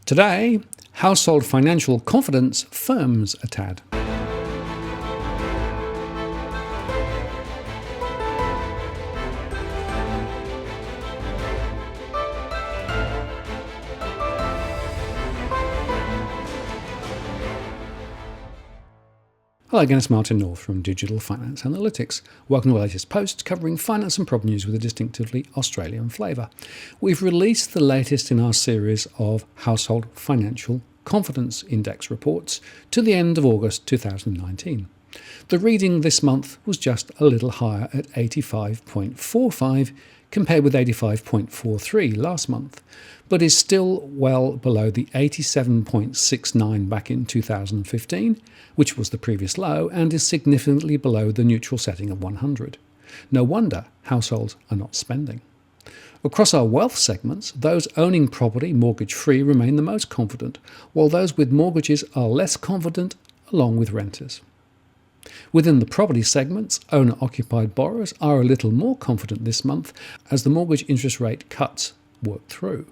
Today, household financial confidence firms a tad. Hello again, it's Martin North from Digital Finance Analytics. Welcome to the latest post covering finance and property news with a distinctively Australian flavour. We've released the latest in our series of Household Financial Confidence Index reports to the end of August 2019. The reading this month was just a little higher at 85.45 compared with 85.43 last month, but is still well below the 87.69 back in 2015, which was the previous low, and is significantly below the neutral setting of 100. No wonder households are not spending. Across our wealth segments, those owning property mortgage-free remain the most confident, while those with mortgages are less confident, along with renters. Within the property segments, owner-occupied borrowers are a little more confident this month as the mortgage interest rate cuts work through.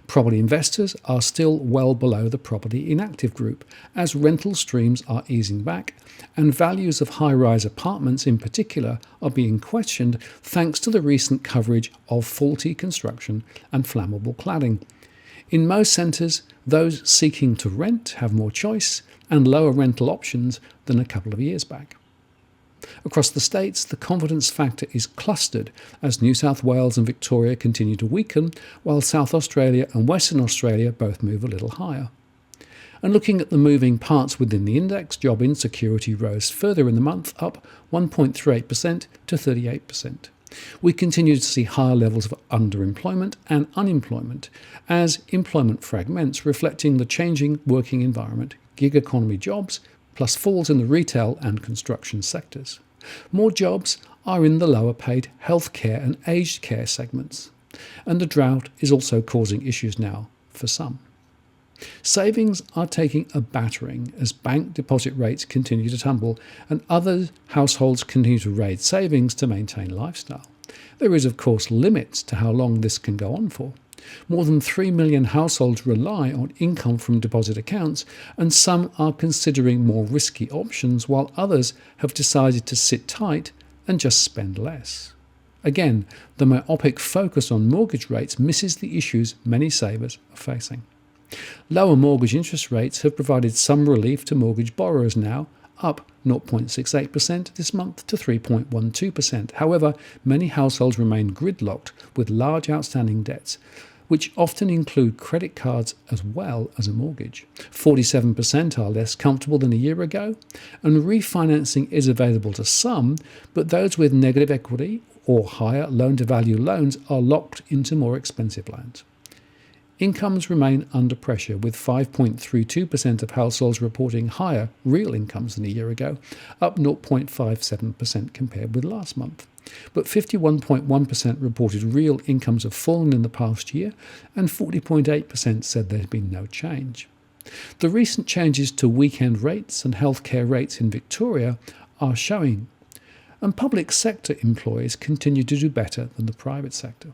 Property investors are still well below the property inactive group as rental streams are easing back and values of high-rise apartments in particular are being questioned thanks to the recent coverage of faulty construction and flammable cladding. In most centres, those seeking to rent have more choice and lower rental options than a couple of years back. Across the states, the confidence factor is clustered as New South Wales and Victoria continue to weaken, while South Australia and Western Australia both move a little higher. And looking at the moving parts within the index, job insecurity rose further in the month, up 1.38% to 38%. We continue to see higher levels of underemployment and unemployment as employment fragments, reflecting the changing working environment, gig economy jobs, plus falls in the retail and construction sectors. More jobs are in the lower paid healthcare and aged care segments, and the drought is also causing issues now for some. Savings are taking a battering as bank deposit rates continue to tumble and other households continue to raise savings to maintain lifestyle. There is, of course, limits to how long this can go on for. More than 3 million households rely on income from deposit accounts, and some are considering more risky options, while others have decided to sit tight and just spend less. Again, the myopic focus on mortgage rates misses the issues many savers are facing. Lower mortgage interest rates have provided some relief to mortgage borrowers now, up 0.68% this month to 3.12%. However, many households remain gridlocked with large outstanding debts, which often include credit cards as well as a mortgage. 47% are less comfortable than a year ago, and refinancing is available to some, but those with negative equity or higher loan-to-value loans are locked into more expensive loans. Incomes remain under pressure, with 5.32% of households reporting higher real incomes than a year ago, up 0.57% compared with last month. But 51.1% reported real incomes have fallen in the past year, and 40.8% said there had been no change. The recent changes to weekend rates and healthcare rates in Victoria are showing, and public sector employees continue to do better than the private sector.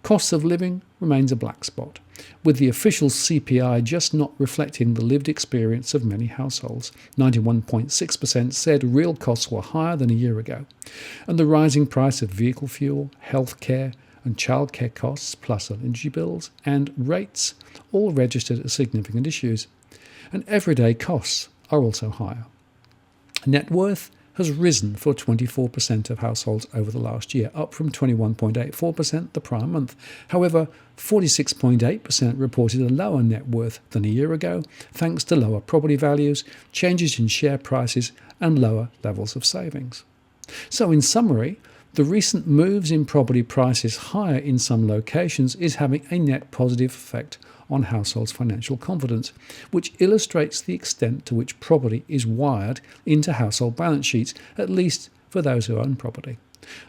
Cost of living remains a black spot, with the official CPI just not reflecting the lived experience of many households. 91.6% said real costs were higher than a year ago, and the rising price of vehicle fuel, healthcare and childcare costs, plus energy bills and rates, all registered as significant issues. And everyday costs are also higher. Net worth has risen for 24% of households over the last year, up from 21.84% the prior month. However, 46.8% reported a lower net worth than a year ago, thanks to lower property values, changes in share prices, and lower levels of savings. So in summary, the recent moves in property prices higher in some locations is having a net positive effect on households' financial confidence, which illustrates the extent to which property is wired into household balance sheets, at least for those who own property.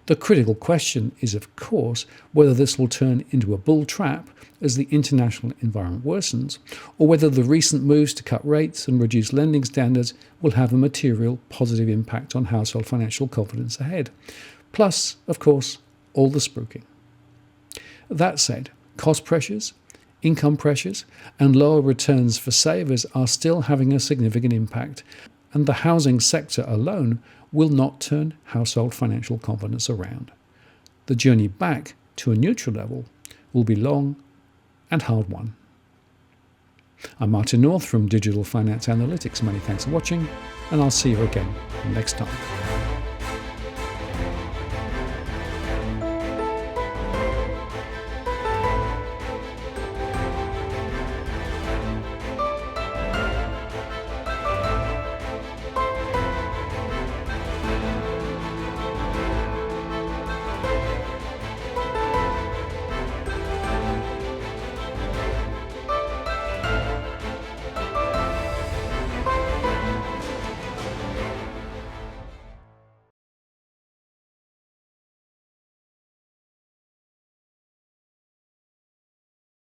The critical question is, of course, whether this will turn into a bull trap as the international environment worsens, or whether the recent moves to cut rates and reduce lending standards will have a material positive impact on household financial confidence ahead. Plus, of course, all the spruiking. That said, cost pressures, Income pressures and lower returns for savers are still having a significant impact, and the housing sector alone will not turn household financial confidence around. The journey back to a neutral level will be long and hard won. I'm Martin North from Digital Finance Analytics. Many thanks for watching, and I'll see you again next time.